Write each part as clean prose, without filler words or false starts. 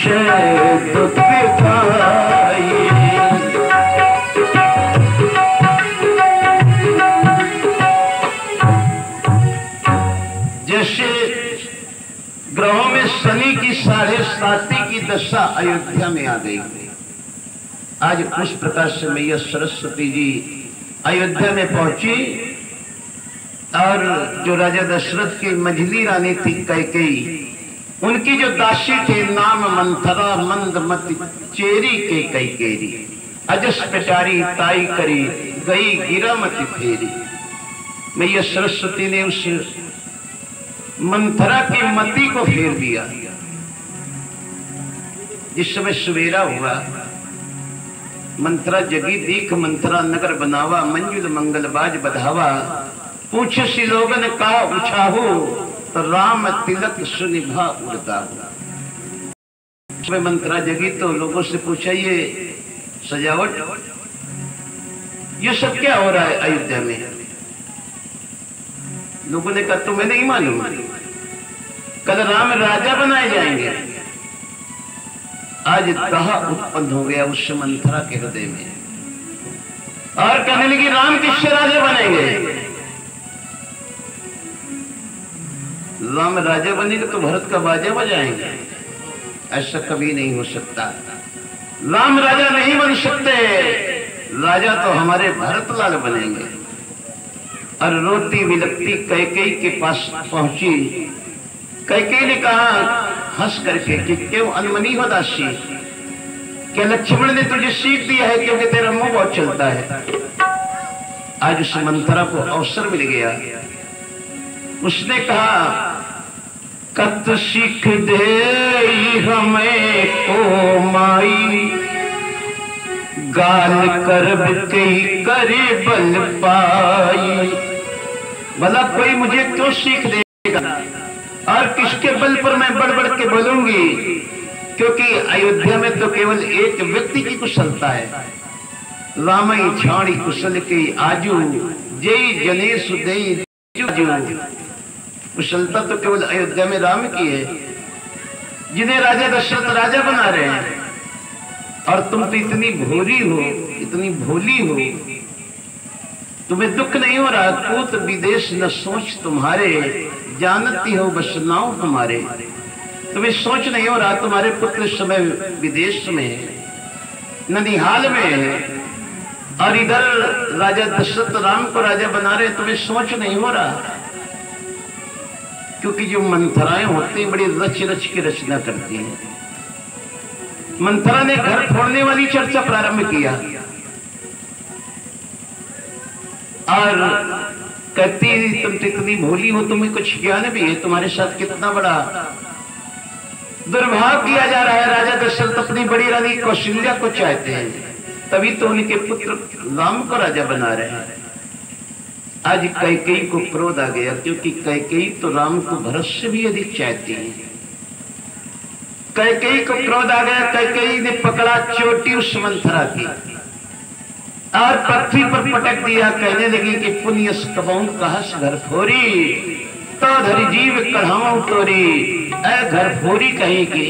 शहद दिखाई। जैसे ग्रहों में शनि की 7.5 की दशा अयोध्या में आ गई। आज उस प्रकार से मैया सरस्वती जी अयोध्या में पहुंची और जो राजा दशरथ की मझली रानी थी कैकेयी, उनकी जो दासी थे नाम मंथरा मंदमती चेरी के कैकेरी, अजस पेटारी ताई करी गई गिरामती फेरी। मैया सरस्वती ने उस मंथरा की मति को फेर दिया। जिस समय सवेरा हुआ, मंथरा जगी दीख मंथरा नगर बनावा, मंजुल मंगल बाज बधावा, पूछ सी लोगन का उछाहू, तो राम तिलक सुनिभा उड़ता। मंथरा जगी तो लोगों से पूछा, ये सजावट, ये सब क्या हो रहा है अयोध्या में? लोगों ने कहा तुम्हें नहीं मालूम, कल राम राजा बनाए जाएंगे। आज दाह उत्पन्न हो गया उस मंथरा के हृदय में और कहने लगी राम किससे राजा बनेंगे? राम राजा बनेंगे तो भरत का बाजा बजाएंगे, ऐसा कभी नहीं हो सकता। राम राजा नहीं बन सकते, राजा तो हमारे भरतलाल बनेंगे। और रोती विलपती कैकेयी के पास पहुंची। कैकेयी ने कहा हंस करके कि क्यों अनमनी हो दासी, क्या लक्ष्मण ने तुझे सीख दिया है क्योंकि तेरा मुंह बहुत चलता है? आज उस मंथरा को अवसर मिल गया। उसने कहा कत सीख दे हमें को माई, गाल कर कई करे बल पाई। भला कोई मुझे क्यों सीख देगा और किसके बल पर मैं बढ़ बढ़ के बोलूंगी? क्योंकि अयोध्या में तो केवल एक व्यक्ति की कुशलता है। रामई छाणी कुशल के आजू, जय जनेश देई जू। कुशलता तो केवल अयोध्या में राम की है, जिन्हें राजा दशरथ राजा बना रहे हैं। और तुम तो इतनी भोली हो, इतनी भोली हो, तुम्हें दुख नहीं हो रहा। कूत विदेश न सोच तुम्हारे, जानती हो बस नाव तुम्हारे। तुम्हें सोच नहीं हो रहा तुम्हारे पुत्र इस समय विदेश में है, ननिहाल में है, और इधर राजा दशरथ राम को राजा बना रहे, तुम्हें सोच नहीं हो रहा। क्योंकि जो मंथराएं होती हैं बड़ी रच रच के रचना करती हैं। मंथरा ने घर फोड़ने वाली चर्चा प्रारंभ किया और कहती तुम तो इतनी भोली हो, तुम्हें कुछ ज्ञान भी है, तुम्हारे साथ कितना बड़ा दुर्भाव किया जा रहा है। राजा दशरथ अपनी बड़ी रानी कौशल्या को चाहते हैं, तभी तो उनके पुत्र राम को राजा बना रहे हैं। आज कैकेयी को क्रोध आ गया, क्योंकि कैकेयी तो राम को भरत से भी अधिक चाहती है। कैकेयी को क्रोध आ गया। कैकेयी ने पकड़ा चोटी उस मंथरा की और पृथ्वी पर पटक दिया। कहने लगी कि पुण्य कबऊ कहस घर फोरी, तो धरी जीव कढ़ाऊ तोरी। ऐ घर फोरी कहीं की,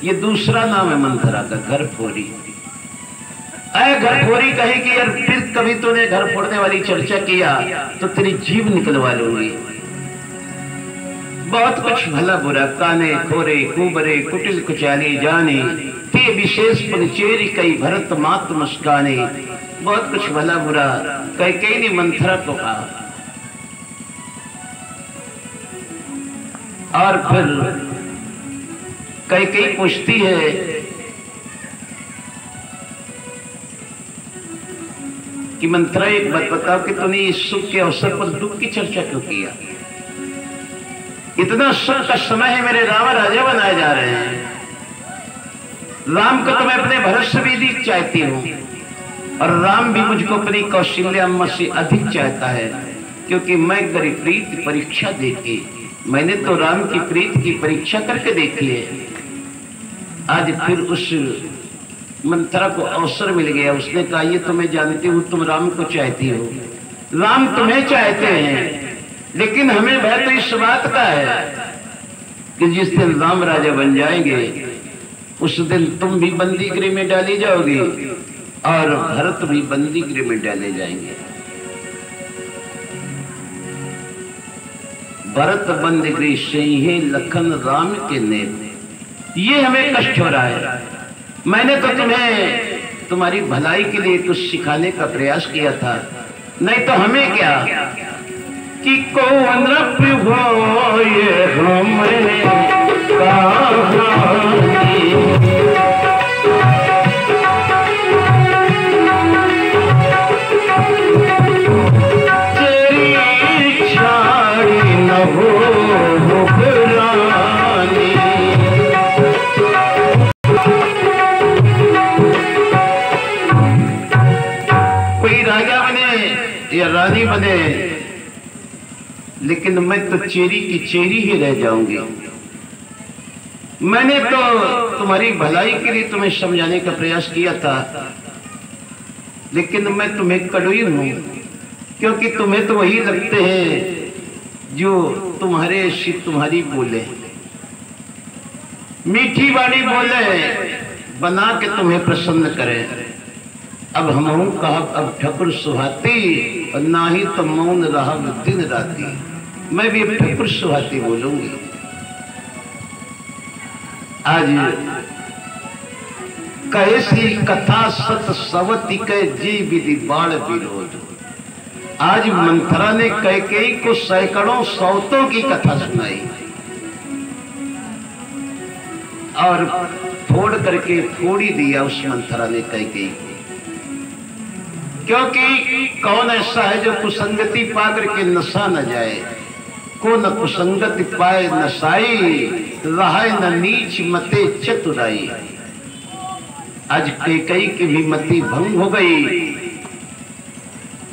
ये दूसरा नाम है मंथरा का, घर फोरी। ऐ घर फोरी कहीं की, यार फिर कभी तूने घर फोड़ने वाली चर्चा किया तो तेरी जीव निकलवा लूंगी। बहुत कुछ भला बुरा, काने खोरे कुबरे कुटिल कुचाली जाने, ते विशेष पुनचेरी कई भरत मात मुस्काने। बहुत कुछ भला बुरा कैकेयी ने मंथरा को कहा। और फिर कैकेयी पूछती है कि मंथरा एक बात बताओ कि तूने इस सुख के अवसर पर दुख की चर्चा क्यों किया? इतना सुख का समय है, मेरे राम राजा बनाए जा रहे हैं। राम को तो मैं अपने भरत से भी अधिक चाहती हूँ और राम भी मुझको अपनी कौशल्या अम्मा से अधिक चाहता है, क्योंकि मैं गरीब प्रीत परीक्षा देखी, मैंने तो राम की प्रीत की परीक्षा करके देखी है। आज फिर उस मंथरा को अवसर मिल गया। उसने कहा ये तो मैं जानती हूँ तुम राम को चाहती हो, राम तुम्हें चाहते हैं, लेकिन हमें भय तो इस बात का है कि जिस दिन राम राजा बन जाएंगे उस दिन तुम भी बंदी गृह में डाली जाओगी और भरत भी बंदी गृह में डाले जाएंगे। भरत बंद गृह सही लखन राम के नेत। ये हमें कष्ट हो रहा है। मैंने तो तुम्हें तुम्हारी भलाई के लिए कुछ सिखाने का प्रयास किया था, नहीं तो हमें क्या कि कौन रब हो ये हमें तेरी छाड़ी न हो हुक्रानी। कोई राजा बने या रानी बने, लेकिन मैं तो चेरी की चेरी ही रह जाऊंगी। मैंने तो तुम्हारी भलाई के लिए तुम्हें समझाने का प्रयास किया था, लेकिन मैं तुम्हें कड़वी हूं, क्योंकि तुम्हें तो वही लगते हैं जो तुम्हारे से तुम्हारी बोले, मीठी वाली बोले बना के तुम्हें प्रसन्न करें। अब हम कहा अब ठकुर सुहाती और ना ही तो मौन रहा दिन राती। मैं भी ठकुर सुहाती बोलूंगी। आज कैसी कथा सत सवती के जी विधि बाण विरोध। आज मंथरा ने कैकेयी को सैकड़ों सौतों की कथा सुनाई और फोड़ करके फोड़ ही दिया उस मंथरा ने कैकेयी को। क्योंकि कौन ऐसा है जो कुसंगति पाकर के नशा न जाए। को न कुसंगति पाए नशाई, रहाय न नीच मते चतुराई। आज कैकेयी की भी मति भंग हो गई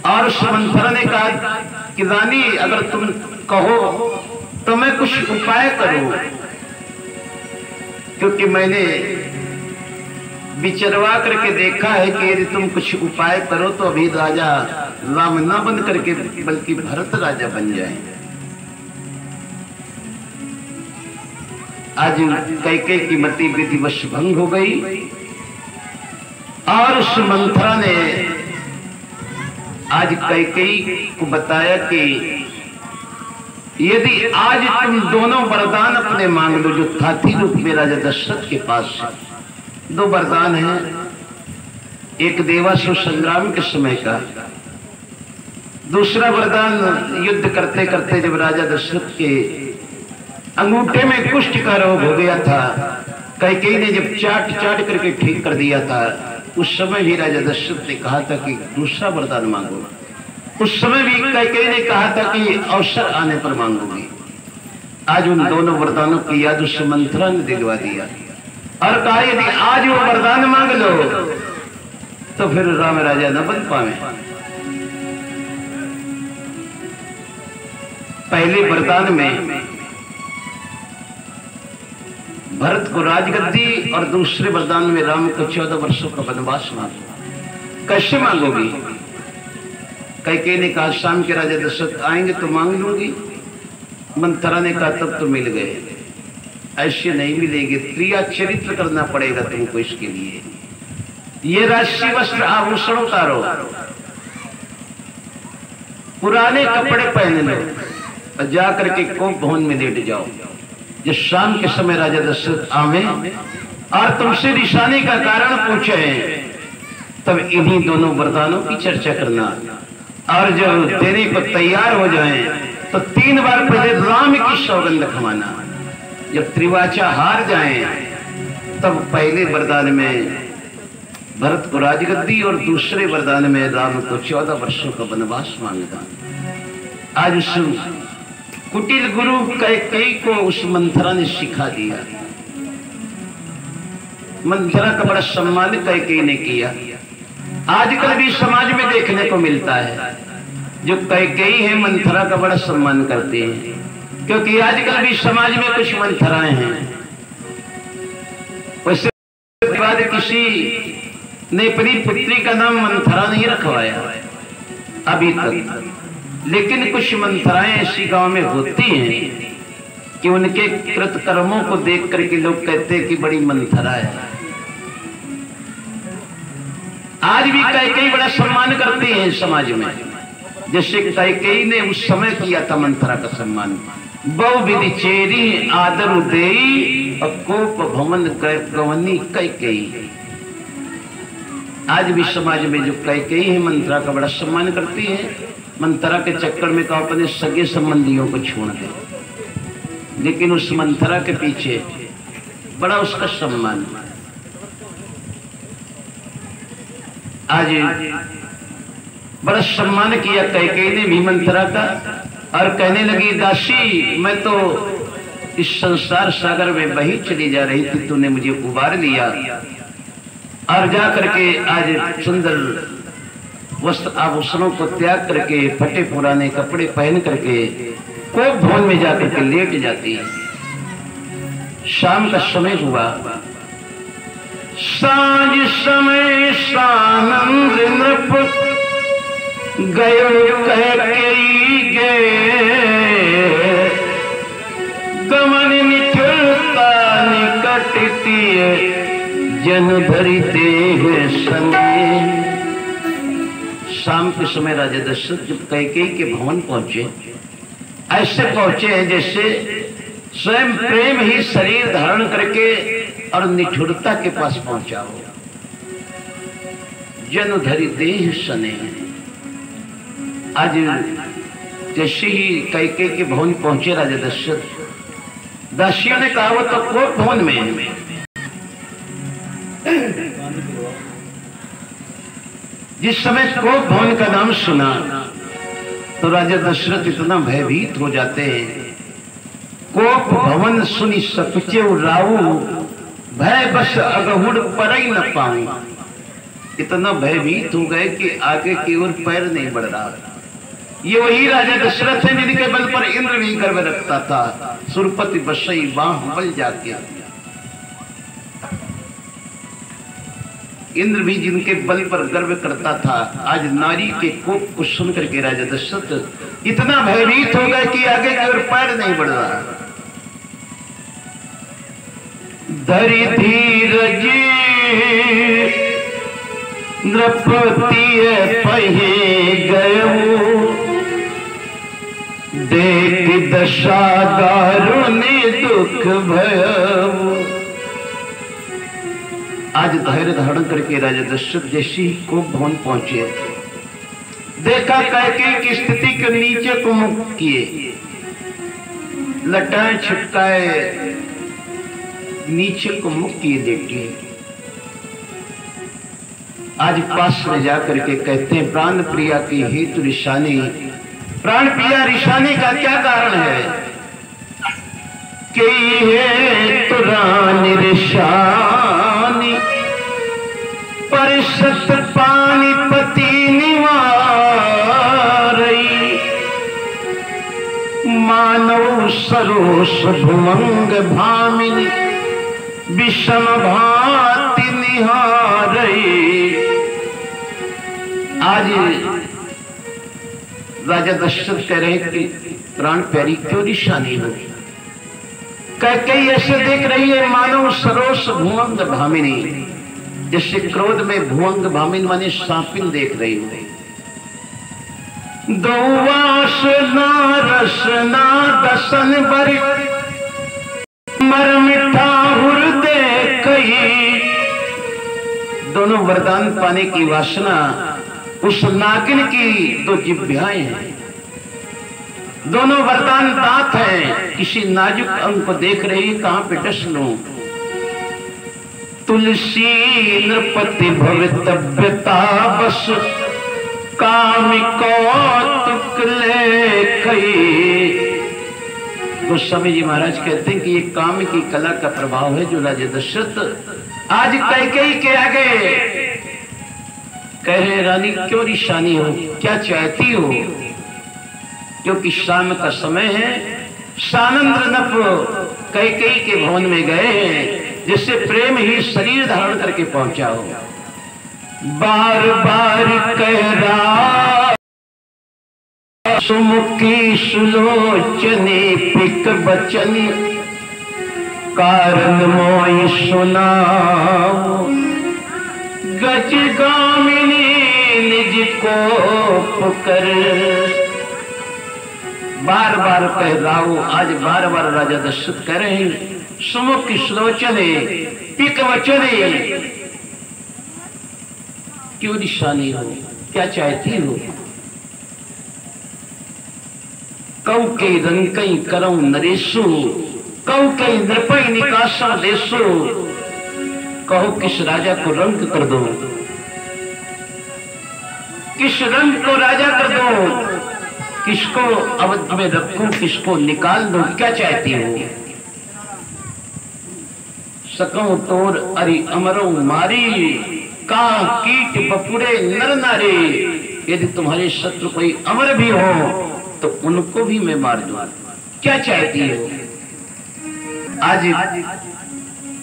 और मंथरा ने कहा कि रानी अगर तुम कहो तो मैं कुछ उपाय करूं, क्योंकि मैंने विचरवा करके देखा है कि यदि तुम कुछ उपाय करो तो अभी राजा राम न बन करके बल्कि भरत राजा बन जाए। आज कैकेयी की मति विधिवश भंग हो गई और उस मंथरा ने आज कैकेयी को बताया कि यदि आज तुम दोनों वरदान अपने मांग लो, जो थाती रूप में राजा दशरथ के पास दो वरदान हैं। एक देवासुर संग्राम के समय का, दूसरा वरदान युद्ध करते करते जब राजा दशरथ के अंगूठे में कुष्ठ का रोग हो गया था, कैकेयी ने जब चाट चाट करके ठीक कर दिया था, उस समय भी राजा दशरथ ने कहा था कि दूसरा वरदान मांगो। उस समय भी कैकेयी ने कहा था कि अवसर आने पर मांगूंगी। आज उन दोनों वरदानों की याद उस मंथरा ने दिलवा दिया और कहा यदि आज वो वरदान मांग लो तो फिर राम राजा न बन पावे। पहले वरदान में भरत को राजगद्दी और दूसरे वरदान में राम को 14 वर्षों का वनवास मांगो। कैसे मांगोगी? कैकेयी ने कहा शाम के राजा दशरथ आएंगे तो मांग लूंगी। मंथरा ने कहा तब तो मिल गए, ऐसे नहीं मिलेंगे, क्रिया चरित्र करना पड़ेगा तुमको इसके लिए। ये राशि वस्त्र आभूषण उतारो, पुराने कपड़े पहन लो और जाकर के कोप भवन में लेट जाओ। जब शाम के समय राजा दशरथ आवे और तुमसे निशानी का कारण पूछे तब इन्हीं दोनों वरदानों की चर्चा करना, और जब देने को तैयार हो जाएं तो 3 बार पहले राम की सौगंध खवाना। जब त्रिवाचा हार जाएं तब पहले वरदान में भरत को राजगद्दी और दूसरे वरदान में राम को 14 वर्षों का वनवास मांगना। आज उस कुटिल गुरु कैकेयी को उस मंथरा ने सिखा दिया। मंथरा का बड़ा सम्मान कैकेयी ने किया। आजकल भी समाज में देखने को मिलता है जो कैकेयी है मंथरा का बड़ा सम्मान करते हैं, क्योंकि आजकल भी समाज में कुछ मंथराएं हैं। वैसे बाद किसी ने अपनी पुत्री का नाम मंथरा नहीं रखवाया अभी तक, लेकिन कुछ मंथराएं ऐसी गांव में होती हैं कि उनके कृत कर्मों को देख करके लोग कहते हैं कि बड़ी मंथरा है। आज भी कैकेयी बड़ा सम्मान करते हैं समाज में, जैसे कैकेयी ने उस समय किया था मंथरा का सम्मान। बहु विधि चेरी आदर उदेई अकोप भवन गवनी कैकेयी। आज भी समाज में जो कैकेयी है मंथरा का बड़ा सम्मान करती है। मंथरा के चक्कर में कहा अपने सगे संबंधियों को छोड़ दे, लेकिन उस मंथरा के पीछे बड़ा उसका सम्मान। आज बड़ा सम्मान किया कैकेयी ने भी मंथरा का, और कहने लगी दासी मैं तो इस संसार सागर में बही चली जा रही थी, तूने मुझे उबार लिया और जा करके आज सुंदर वस्त्र आभूषणों को त्याग करके फटे पुराने कपड़े पहन करके कोप भवन में जाकर के लेट जाती है। शाम का समय हुआ, सांझ समय सानंद नृप गयो कैकेयी गे गमन निठुरता निकटती जन भरी देह संगे। शाम के समय राजा दशरथ जब कैकेयी के भवन पहुंचे, ऐसे पहुंचे हैं जैसे स्वयं प्रेम ही शरीर धारण करके और निठुरता के पास पहुंचा हो। जन धरी देह सने। आज जैसे ही कैकेयी के भवन पहुंचे राजा दशरथ, दासियों ने कहा वो तो कोप भवन में। जिस समय कोप भवन का नाम सुना तो राजा दशरथ इतना भयभीत हो जाते हैं। कोप भवन सुनी सपचे राऊ भय बस अगहुड़ पर ही न पाऊं। इतना भयभीत हो गए कि आगे की ओर पैर नहीं बढ़ रहा। ये वही राजा दशरथ है जिनके बल पर इंद्र भी गर्व रखता था। सुरपति बसई बाह बल जाके, इंद्र भी जिनके बल पर गर्व करता था, आज नारी के कोप को सुनकर के राजा दशरथ इतना भयभीत हो गए कि आगे की ओर पैर नहीं बढ़ रहा। धरि धीरज नृपति पहे गयो देख दशा दारुण दुख भयऊ। आज धैर्य धारण करके राजा दशरथ जैसे ही कोप भवन पहुंचे, देखा कैकेयी की स्थिति के नीचे को मुख किए, लटाएं छिटकाए नीचे को मुख किए लेटी। आज पास में जाकर के कहते हैं प्राण प्रिया की हेतु रिशानी। प्राण प्रिया रिशानी का क्या कारण है कि है तो रानी रिशानी परिषद पानीपति निवारई मानव सरोष भुमंग भामिनी विषम भाति निहारई। आज राजा दशरथ कह रहे कि प्राण प्यारी क्यों निशानी हो। कैकेयी ऐसे देख रही है मानव सरोष भुवंग भामिनी, जैसे क्रोध में भुवंग भामिन माने सांपिन देख रही हो। दोवास ना रस ना दसन बर मर मिठा हृदय कई। दोनों वरदान पाने की वासना उस नागिन की दो जिह्वाएं हैं, दोनों वरदान दांत हैं। किसी नाजुक अंग को देख रही कहां पे डस लूं। तुलसी नृपति भवितव्यता बस कामी कौतुक ले कई। गोस्वामी जी महाराज कहते हैं कि ये काम की कला का प्रभाव है जो राजा दशरथ आज कैकेयी के आगे कह रहे रानी क्यों निशानी हो, क्या चाहती हो। क्योंकि शाम का समय है, सानंद नप कैकेयी के भवन में गए हैं, जिससे प्रेम ही शरीर धारण करके पहुंचा हो। बार बार कह रहा सुमुखी सुलोचने पिक बचन कारण मोई सुनाओ गज गामिनी निज को पुकर। बार बार कह राव, आज बार बार राजा दशरथ कह रहे हैं सुमुखी सुलोचने पिक वचने, क्यों निशानी हो, क्या चाहती हो? कौ के रंकई करऊ नरेशु, कौ के नृपई निकासा देशु। कहो किस राजा को रंक कर दो, किस रंग को राजा कर दो, किसको अवध में रखूं, किसको निकाल दो, क्या चाहती हो? सकऊं तोर अरि अमरो मारी, का कीट बपुरे नर नारी। यदि तुम्हारे शत्रु कोई अमर भी हो तो उनको भी मैं मार दूं, क्या चाहती हो? आज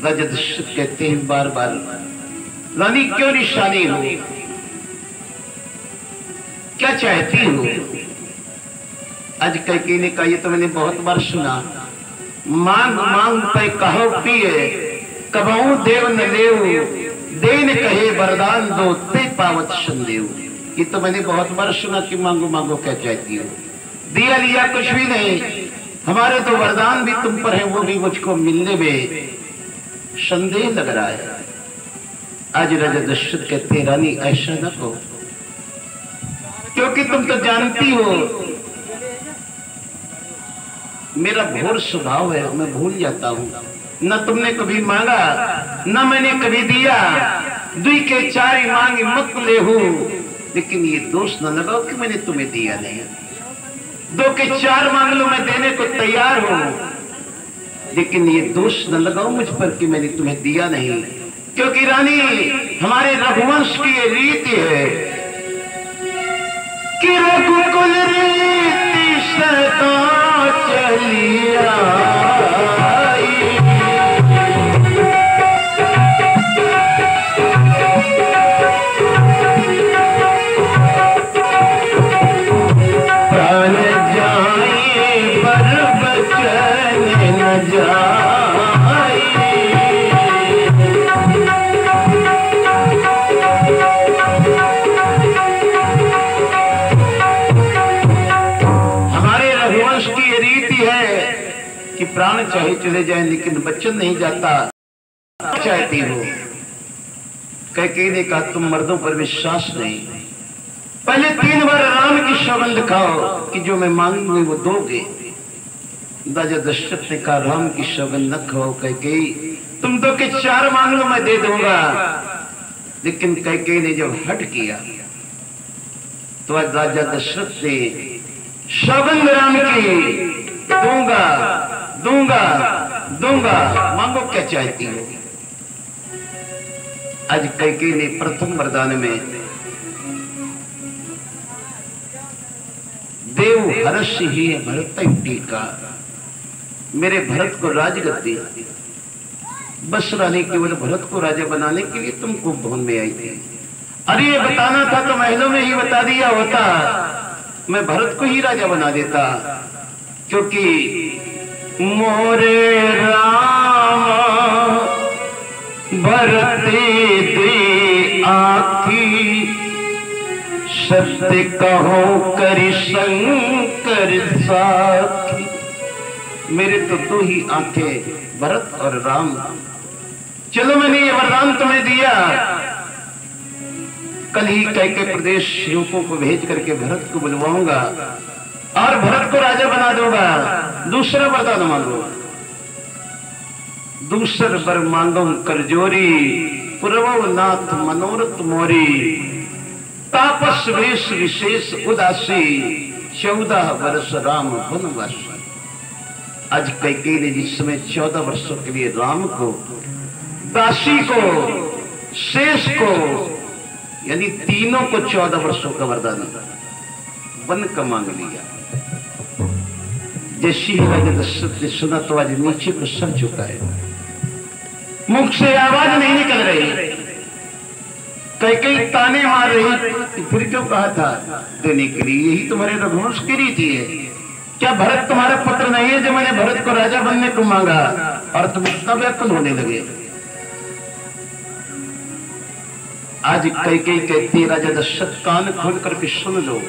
राजा दशरथ कहते हैं बार बार, रानी क्यों निशानी हो, क्या चाहती हो? आज कैकेयी ने कहा, ये तो मैंने बहुत बार सुना, मांग मांग पे कहो पिए, कबहू देव न लेव, देन कहे वरदान दो ते पावत संदेव। ये तो मैंने बहुत बार सुना कि मांगो मांगो क्या चाहती हो, दिया लिया कुछ भी नहीं, हमारे तो वरदान भी तुम पर है, वो भी मुझको मिलने में संदेह लग रहा है। आज राजा दशरथ कहते रानी ऐसा न कहो, क्योंकि तुम तो जानती हो मेरा घोर स्वभाव है, मैं भूल जाता हूं। न तुमने कभी मांगा न मैंने कभी दिया, दुई के चार मांगी मत ले हूं, लेकिन ये दोष न लगाओ कि मैंने तुम्हें दिया नहीं। दो के चार मांग लो, मैं देने को तैयार हूं, लेकिन ये दोष न लगाओ मुझ पर कि मैंने तुम्हें दिया नहीं। क्योंकि रानी हमारे रघुवंश की ये रीति है कि रघुकुल रीति सदा चलिया, प्राण चाहे चले जाए लेकिन बच्चन नहीं जाता। चाहती हो? कैकेयी ने कहा तुम मर्दों पर विश्वास नहीं, पहले 3 बार राम की सौगंध खाओ कि जो मैं मांगूंगी वो दोगे। राजा दशरथ ने कहा राम की सौगंध न खाओ कैकेयी, तुम 2 के 4 मांग लो मैं दे दूंगा। लेकिन कैकेयी ने जब हट किया तो आज राजा दशरथ ने सौगंध राम की, दूंगा दूंगा दूंगा, मांगो क्या चाहती हो। आज कैकेयी ने प्रथम वरदान में देव हर्ष ही भरत टीका, मेरे भरत को राजगद्दी, बस रानी केवल भरत को राजा बनाने के लिए तुमको भवन में आई थी। अरे ये बताना था तो महलों में ही बता दिया होता, मैं भरत को ही राजा बना देता। क्योंकि मोरे राम भरते दे आखी, सत्य कहो करि शंकर साखी। मेरे तो 2 ही आंखें, भरत और राम। चलो मैंने ये वरदान तुम्हें दिया, कल ही कैके प्रदेश युवकों को भेज करके भरत को बुलवाऊंगा और भरत को राजा बना दूंगा। दूसरा वरदान मांगो। दूसर वर मांगो करजोरी, पुरवो नाथ मनोरथ मोरी, तापस वेश विशेष उदासी, 14 वर्ष राम वनवासी। आज कैकेयी ने जिस समय 14 वर्षों के लिए राम को, दासी को, शेष को, यानी तीनों को 14 वर्षों का वरदान वन का मांग लिया। जैसे ही राजा दशरथ ने सुना तो आज नीचे को सर झुका है, मुख से आवाज नहीं निकल रही। कई ताने मार रही, फिर क्यों कहा था देने के लिए? यही तुम्हारे रघुवंश की रीति है। क्या भरत तुम्हारा पुत्र नहीं है जो मैंने भरत को राजा बनने को मांगा और तुम इतना व्याकुल होने लगे? आज कई कहती राजा दशरथ कान खोल करके सुन लो,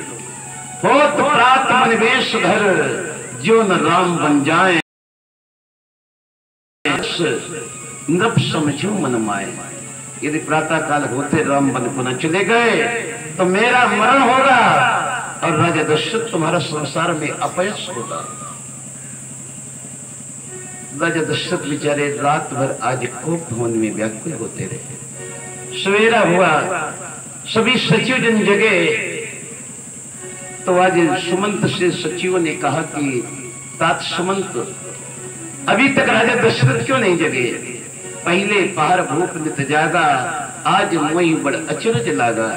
होत प्रात मन वेश धर जो न राम बन जाए, नृप समझो मन माए। यदि प्रातः काल होते राम बन को न चले गए तो मेरा मरण होगा और राजा दशरथ तुम्हारा संसार में अपयश होगा। राजा दशरथ बेचारे रात भर आज कोप भवन में व्याकुल होते रहे। सवेरा हुआ, सभी सचिव जन जगे तो आज सुमंत से सचिवों ने कहा कि तात सुमंत, अभी तक राजा दशरथ क्यों नहीं जगे? पहले पहर भूप नित जागा, आज मोई बड़ अचरज लागा।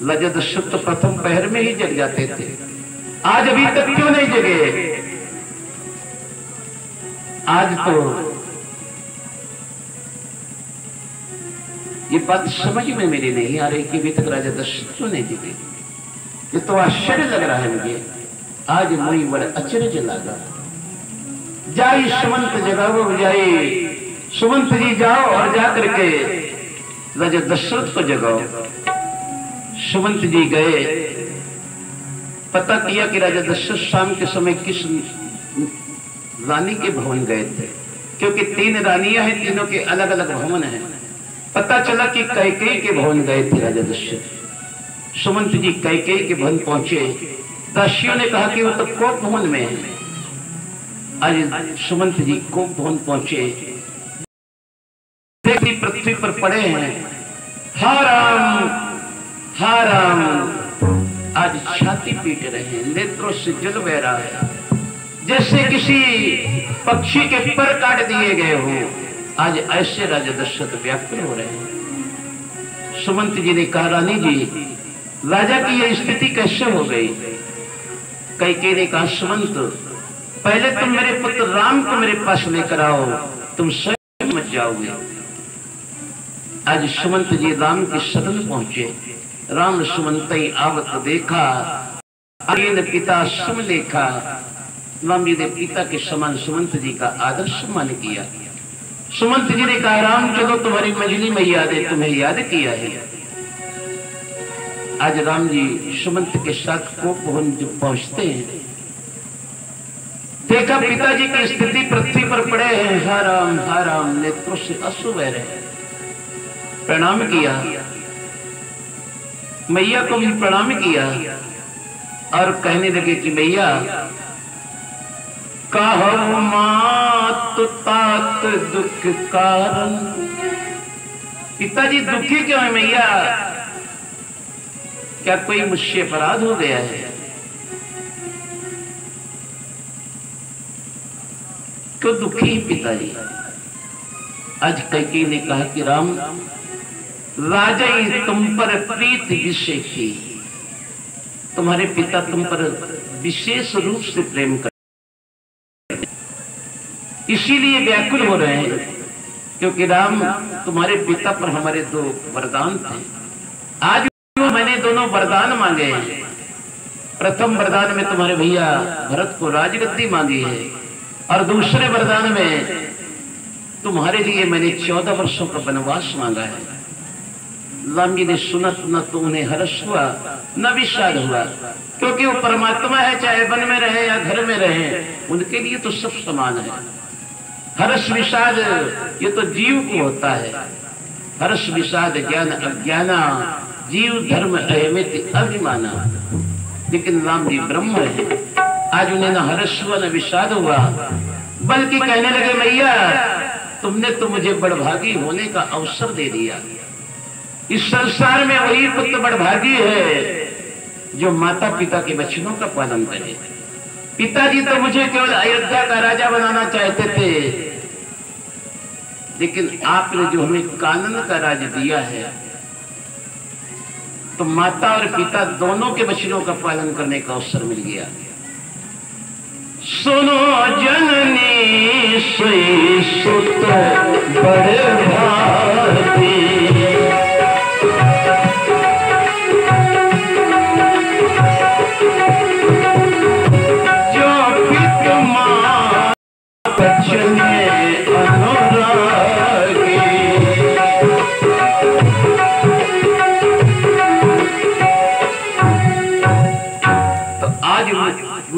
राजा दशरथ तो प्रथम पहर में ही जग जाते थे, आज अभी तक क्यों नहीं जगे? आज तो ये बात समझ में मेरी नहीं आ रही कि अभी तक राजा दशरथ क्यों नहीं जगे। ये तो आश्चर्य लग रहा है मुझे। आज मोई बड़ अचरज लागा, जाई सुमंत जगावो जाई। सुमंत जी जाओ और जाकर के राजा दशरथ को जगाओ। सुमंत जी गए, पता किया कि राजा दशरथ शाम के समय किस रानी के भवन गए थे, क्योंकि 3 रानियां हैं, तीनों के अलग अलग भवन हैं। पता चला कि कैकेयी के भवन गए थे राजा दशरथ। सुमंत जी कैकेयी के भवन पहुंचे, दासियों ने कहा कि वो तो कोप भवन में है। आज सुमंत जी कोप भवन पहुंचे, पृथ्वी पर पड़े हैं, हा राम, आज छाती पीट रहे हैं, नेत्रों से जल बह रहा है, जैसे किसी पक्षी के पर काट दिए गए हो। आज ऐसे राजा दशरथ व्याकुल हो रहे हैं। सुमंत जी ने कहा, रानी जी, राजा की यह स्थिति कैसे हो गई? कैकेयी ने कहा, सुमंत, पहले तुम मेरे पुत्र राम को मेरे पास लेकर आओ, तुम स्वयं मत जाओगे। आज सुमंत जी राम के सदन पहुंचे। राम सुमंत आवत देखा, आर्यन पिता सम लेखा। राम जी ने पिता के समान सुमंत जी का आदर सम्मान किया। सुमंत जी ने कहा, राम चलो, तुम्हारी मजली मैया ने तुम्हें याद किया है। आज राम जी सुमंत के साथ कोप भवन जब पहुंचते हैं, देखा पिताजी की स्थिति पृथ्वी पर पड़े हैं, हा राम, नेत्रों से अश्रु बह रहे हैं। प्रणाम किया, मैया को भी प्रणाम किया और कहने लगे कि मैया, कहो मात तात दुख कारण। पिताजी दुखी क्यों है मैया? क्या कोई मुझसे अपराध हो गया है? क्यों दुखी है पिताजी? आज कैकेयी ने कहा कि राम, राजा ही तुम पर प्रीत विशेष की, तुम्हारे पिता तुम पर विशेष रूप से प्रेम कर, इसीलिए व्याकुल हो रहे हैं, क्योंकि राम तुम्हारे पिता पर हमारे 2 वरदान थे। आज मैंने दोनों वरदान मांगे हैं। प्रथम वरदान में तुम्हारे भैया भरत को राजगद्दी मांगी है और दूसरे वरदान में तुम्हारे लिए मैंने 14 वर्षों का वनवास मांगा है। राम जी ने सुना न तो उन्हें हर्ष हुआ न विषाद हुआ, क्योंकि वो परमात्मा है, चाहे वन में रहे या घर में रहे, उनके लिए तो सब समान है। हर्ष विषाद ये तो जीव को होता है। हर्ष विषाद ज्ञान अज्ञाना, जीव धर्म अहमिति अभिमाना। लेकिन राम जी ब्रह्म है, आज उन्हें न हर्ष हुआ न विषाद हुआ, बल्कि कहने लगे, मैया तुमने तो मुझे बड़भागी होने का अवसर दे दिया। इस संसार में वही पुत्र बड़भागी है जो माता पिता के वचनों का पालन करे। पिताजी तो मुझे केवल अयोध्या का राजा बनाना चाहते थे, लेकिन आपने जो हमें कानन का राज दिया है, तो माता और पिता दोनों के वचनों का पालन करने का अवसर मिल गया। सुनो जननी सोई सुत बड़े भाती,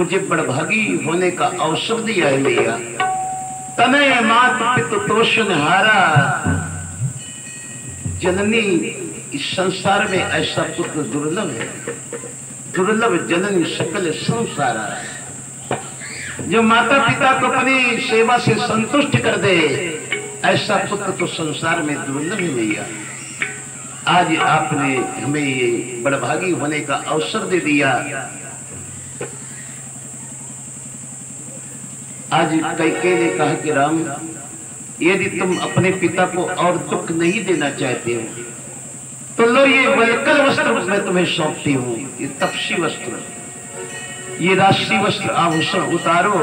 मुझे बड़भागी होने का अवसर दिया है मैया। तनय मात पितु तोषण हारा, जननी इस संसार में ऐसा पुत्र दुर्लभ है, दुर्लभ जननी सकल संसारा। जो माता पिता को अपनी सेवा से संतुष्ट कर दे, ऐसा पुत्र तो संसार में दुर्लभ है मैया। आज आपने हमें ये बड़भागी होने का अवसर दे दिया। आज कैकेयी ने कहा कि राम, यदि तुम अपने पिता को और दुख नहीं देना चाहते हो तो लो ये वल्कल वस्त्र मैं तुम्हें सौंपती हूँ, ये तपसी वस्त्र, ये राशि वस्त्र आभूषण उतारो,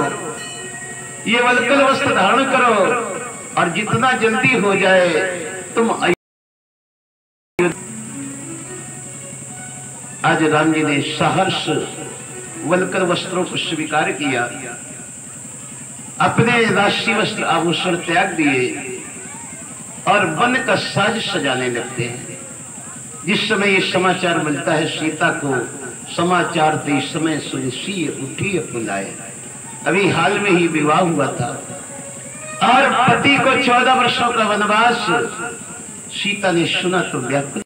ये वल्कल वस्त्र धारण करो और जितना जल्दी हो जाए तुम। आज राम जी ने सहर्ष वल्कल वस्त्रों को स्वीकार किया, अपने राशि वस्त्र आभूषण त्याग दिए और वन का साज सजाने लगते हैं। जिस समय ये समाचार मिलता है सीता को, समाचार तो इस समय सुनिए उठी अपनाए। अभी हाल में ही विवाह हुआ था और पति को 14 वर्षों का वनवास। सीता ने सुना तो व्याकुल